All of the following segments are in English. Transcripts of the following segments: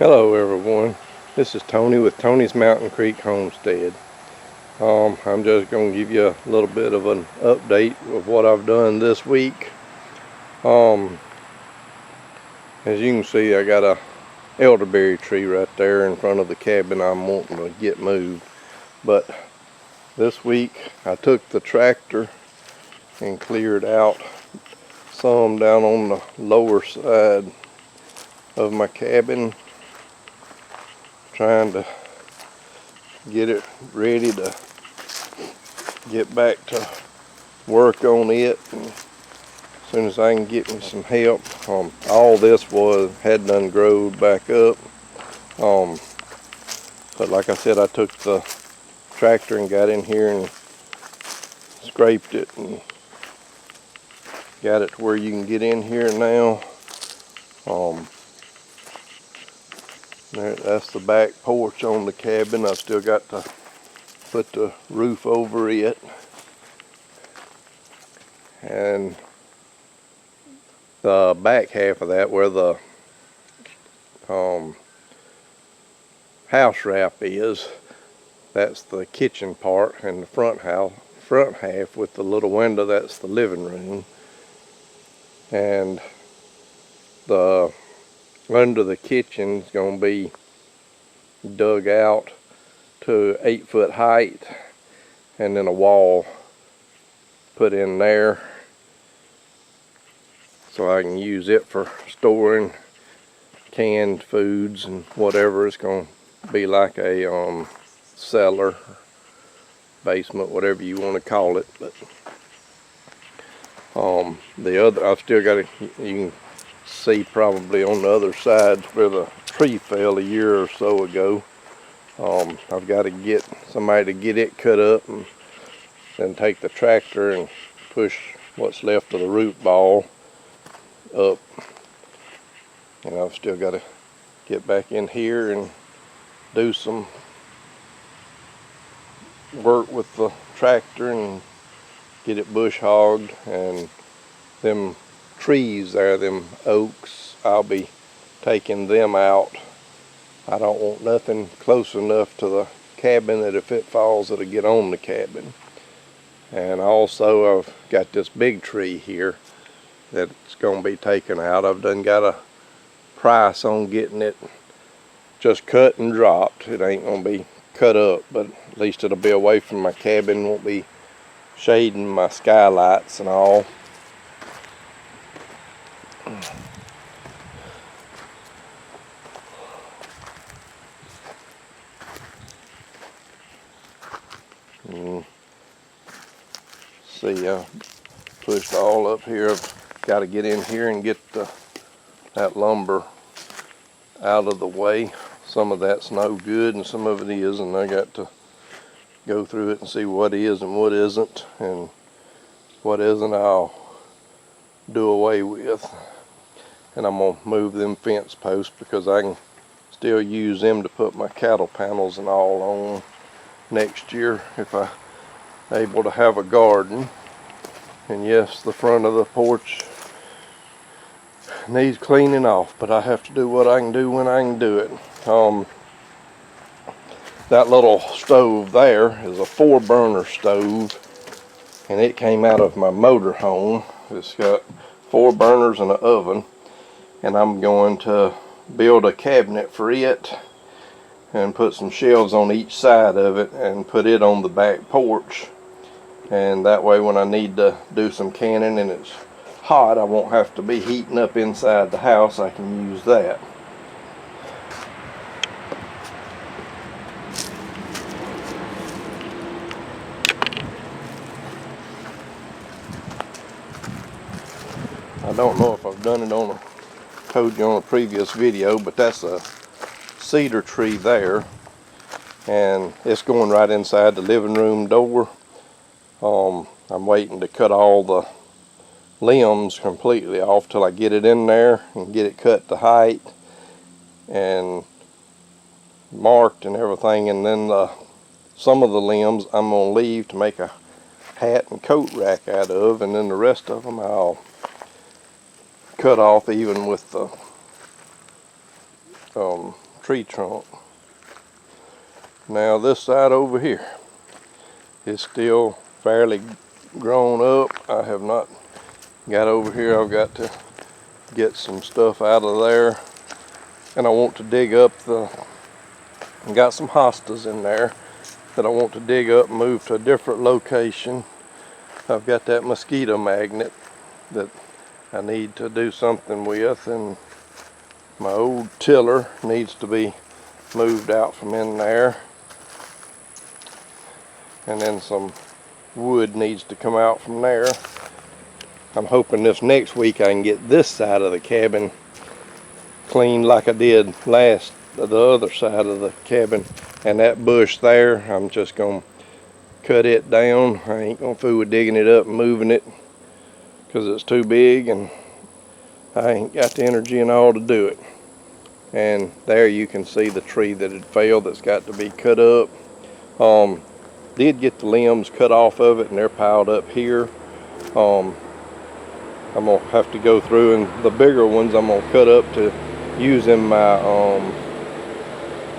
Hello everyone, this is Tony with Tony's Mountain Creek Homestead. I'm just going to give you a little bit of an update of what I've done this week. As you can see, I got a elderberry tree right there in front of the cabin I'm wanting to get moved. But this week I took the tractor and cleared out some down on the lower side of my cabin, trying to get it ready to get back to work on it. And as soon as I can get me some help, all this had done growed back up. But like I said, I took the tractor and got in here and scraped it and got it to where you can get in here now. That's the back porch on the cabin. I've still got to put the roof over it, and the back half of that, where the house wrap is, that's the kitchen part, and the front half with the little window, that's the living room. And the under the kitchen is going to be dug out to 8-foot height, and then a wall put in there so I can use it for storing canned foods and whatever. It's going to be like a cellar, basement, whatever you want to call it. But the other, I've still got you can see probably on the other side where the tree fell a year or so ago. I've got to get somebody to get it cut up and then take the tractor and push what's left of the root ball up. And I've still got to get back in here and do some work with the tractor and get it bush hogged. And them trees there, them oaks, I'll be taking them out. I don't want nothing close enough to the cabin that if it falls, it'll get on the cabin. And also I've got this big tree here that's going to be taken out. I've done got a price on getting it just cut and dropped. It ain't going to be cut up, but at least it'll be away from my cabin, won't be shading my skylights and all. See, I pushed all up here. I've got to get in here and get that lumber out of the way. Some of that's no good and some of it is, and I got to go through it and see what is and what isn't, and what isn't I'll do away with. And I'm going to move them fence posts because I can still use them to put my cattle panels and all on next year if I'm able to have a garden. And yes, the front of the porch needs cleaning off, but I have to do what I can do when I can do it. That little stove there is a 4-burner stove, and it came out of my motor home. It's got 4 burners and an oven, and I'm going to build a cabinet for it and put some shelves on each side of it and put it on the back porch. And that way when I need to do some canning and it's hot, I won't have to be heating up inside the house. I can use that. I don't know if I've done it told you on a previous video, but that's a cedar tree there, and it's going right inside the living room door. I'm waiting to cut all the limbs completely off till I get it in there and get it cut to height and marked and everything, and then some of the limbs I'm going to leave to make a hat and coat rack out of, and then the rest of them I'll cut off, even with the tree trunk. Now this side over here is still fairly grown up. I have not got over here. I've got to get some stuff out of there, and I want to dig up got some hostas in there that I want to dig up and move to a different location. I've got that mosquito magnet that I need to do something with, and my old tiller needs to be moved out from in there, and then some wood needs to come out from there. I'm hoping this next week I can get this side of the cabin cleaned like I did the other side of the cabin. And that bush there, I'm just gonna cut it down. I ain't gonna fool with digging it up and moving it because it's too big, and I ain't got the energy and all to do it. And there you can see the tree that had failed that's got to be cut up. Did get the limbs cut off of it, and they're piled up here. I'm gonna have to go through, and the bigger ones I'm gonna cut up to use in my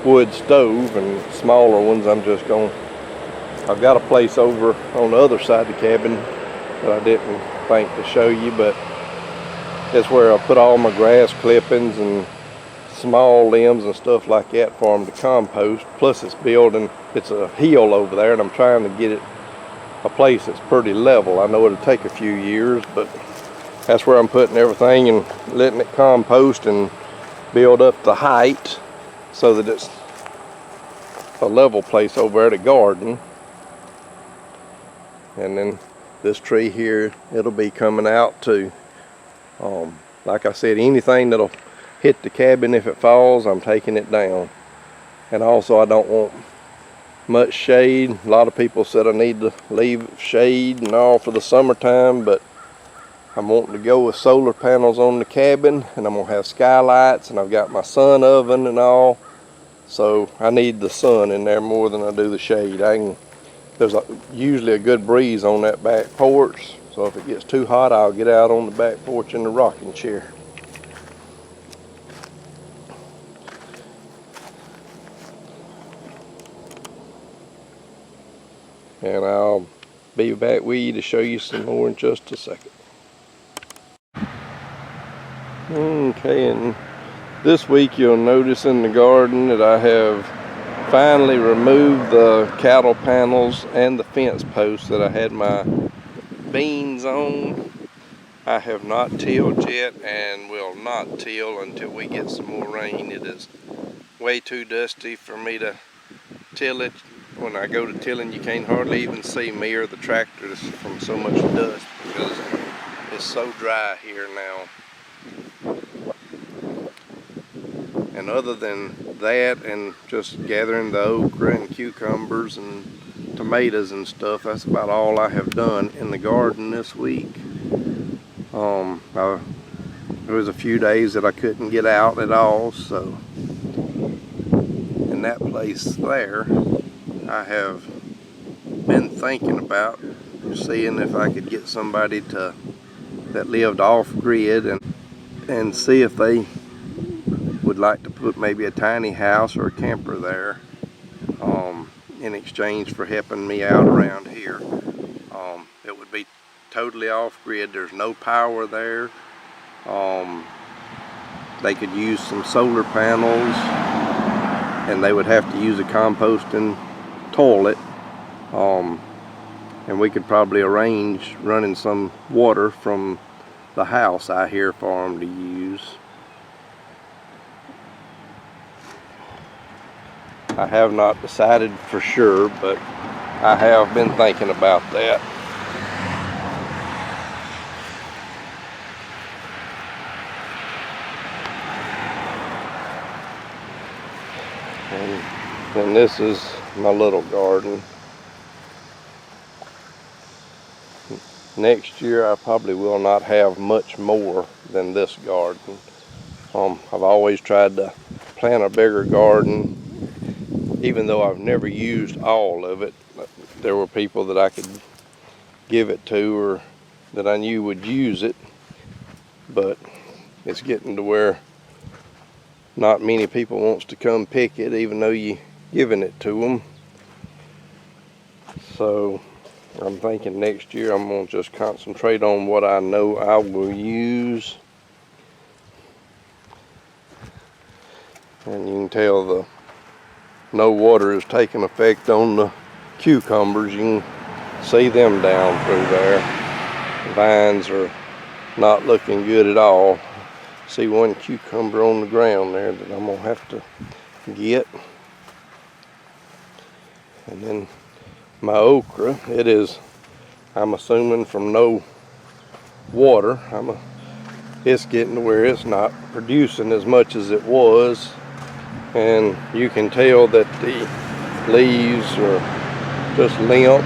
wood stove, and smaller ones I've got a place over on the other side of the cabin that I didn't think to show you, but it's where I put all my grass clippings and small limbs and stuff like that for them to compost. Plus it's a hill over there, and I'm trying to get it a place that's pretty level. I know it'll take a few years, but that's where I'm putting everything and letting it compost and build up the height so that it's a level place over there to garden. And then this tree here, it'll be coming out too. Like I said, anything that'll hit the cabin, if it falls, I'm taking it down. And also, I don't want much shade. A lot of people said I need to leave shade and all for the summertime, but I'm wanting to go with solar panels on the cabin, and I'm gonna have skylights, and I've got my sun oven and all, so I need the sun in there more than I do the shade. There's usually a good breeze on that back porch, so if it gets too hot, I'll get out on the back porch in the rocking chair. And I'll be back with you to show you some more in just a second. Okay, and this week you'll notice in the garden that I have finally removed the cattle panels and the fence posts that I had my beans on. I have not tilled yet, and will not till until we get some more rain. It is way too dusty for me to till it. When I go to tilling, you can't hardly even see me or the tractor from so much dust because it's so dry here now. And other than that, and just gathering the okra and cucumbers and tomatoes and stuff, that's about all I have done in the garden this week. There was a few days that I couldn't get out at all, so in that place there, I have been thinking about seeing if I could get somebody that lived off grid and see if they would like to put maybe a tiny house or a camper there in exchange for helping me out around here. It would be totally off grid. There's no power there. They could use some solar panels, and they would have to use a composting toilet, and we could probably arrange running some water from the house out here for them to use. I have not decided for sure, but I have been thinking about that. And this is my little garden. Next year I probably will not have much more than this garden. I've always tried to plant a bigger garden, even though I've never used all of it. There were people that I could give it to or that I knew would use it, but it's getting to where not many people wants to come pick it, even though you giving it to them. So I'm thinking next year I'm going to just concentrate on what I know I will use. And you can tell the no water is taking effect on the cucumbers. You can see them down through there. The vines are not looking good at all. See one cucumber on the ground there that I'm going to have to get. And then my okra, it is, I'm assuming from no water, it's getting to where it's not producing as much as it was. And you can tell that the leaves are just limp.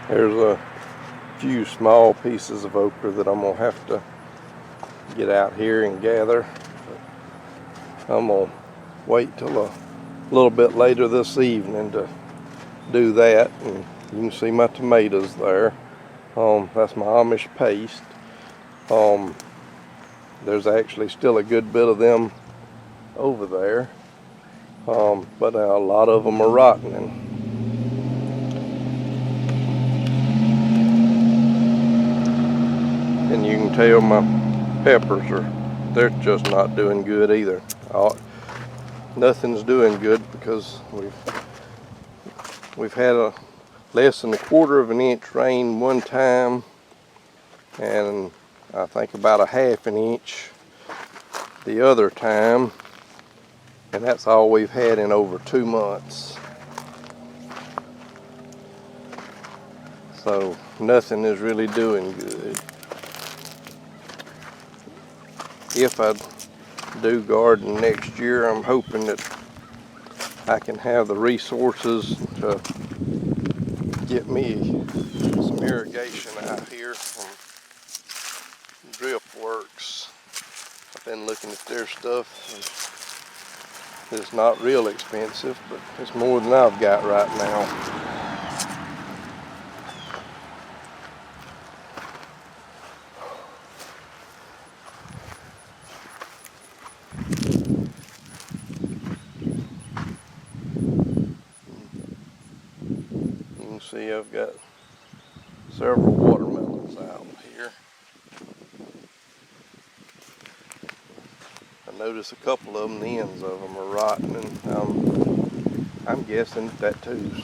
There's a few small pieces of okra that I'm going to have to get out here and gather. But I'm going to wait till a little bit later this evening to do that. And you can see my tomatoes there. That's my Amish paste. There's actually still a good bit of them over there. But a lot of them are rotten. And you can tell my peppers they're just not doing good either. Nothing's doing good because we've had a less than 1/4 of an inch rain one time, and I think about 1/2 inch the other time, and that's all we've had in over 2 months. So nothing is really doing good. If I do garden next year, I'm hoping that I can have the resources to get me some irrigation out here from Drip Works. I've been looking at their stuff. It's not real expensive, but it's more than I've got right now. See, I've got several watermelons out here. I noticed a couple of them, the ends of them are rotten, and I'm guessing that too's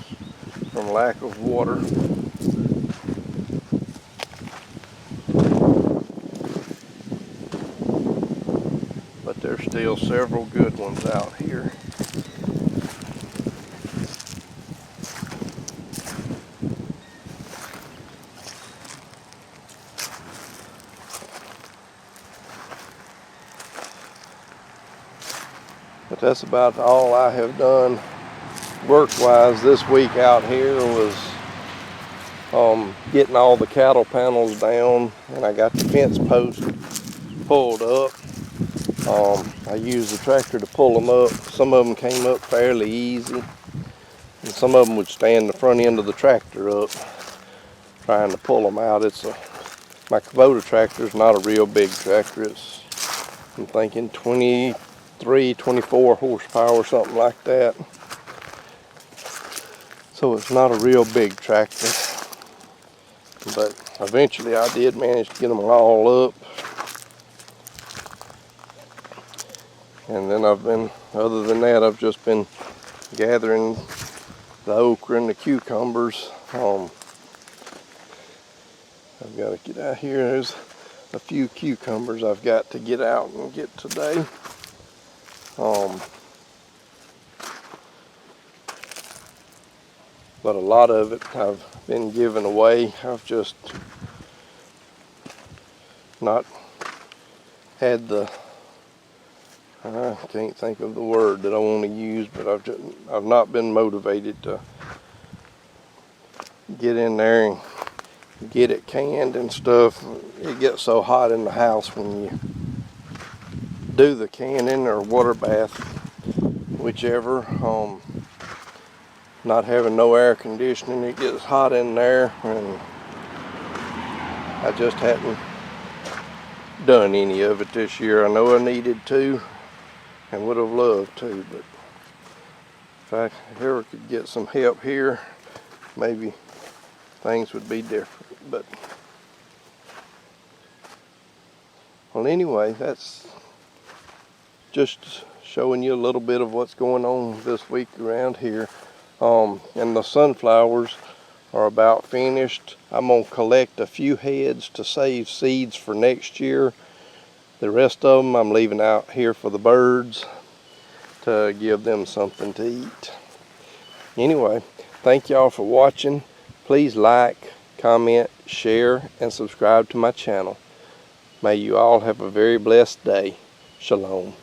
from lack of water. But there's still several good ones out here. But that's about all I have done work-wise this week out here was getting all the cattle panels down, and I got the fence post pulled up. I used the tractor to pull them up. Some of them came up fairly easy, and some of them would stand the front end of the tractor up trying to pull them out. My Kubota tractor is not a real big tractor. I'm thinking 24 horsepower, something like that. So it's not a real big tractor. But eventually I did manage to get them all up. And then other than that, I've just been gathering the okra and the cucumbers. I've got to get out here. There's a few cucumbers I've got to get out and get today. But a lot of it I've been giving away. I've just not had I can't think of the word that I want to use, but I've not been motivated to get in there and get it canned and stuff. It gets so hot in the house when you do the canning or water bath, whichever. not having no air conditioning, it gets hot in there, and I just hadn't done any of it this year. I know I needed to and would have loved to, but if I ever could get some help here, maybe things would be different. But well, anyway, that's just showing you a little bit of what's going on this week around here. And the sunflowers are about finished. I'm gonna collect a few heads to save seeds for next year. The rest of them I'm leaving out here for the birds to give them something to eat. Anyway, thank y'all for watching. Please like, comment, share, and subscribe to my channel. May you all have a very blessed day. Shalom.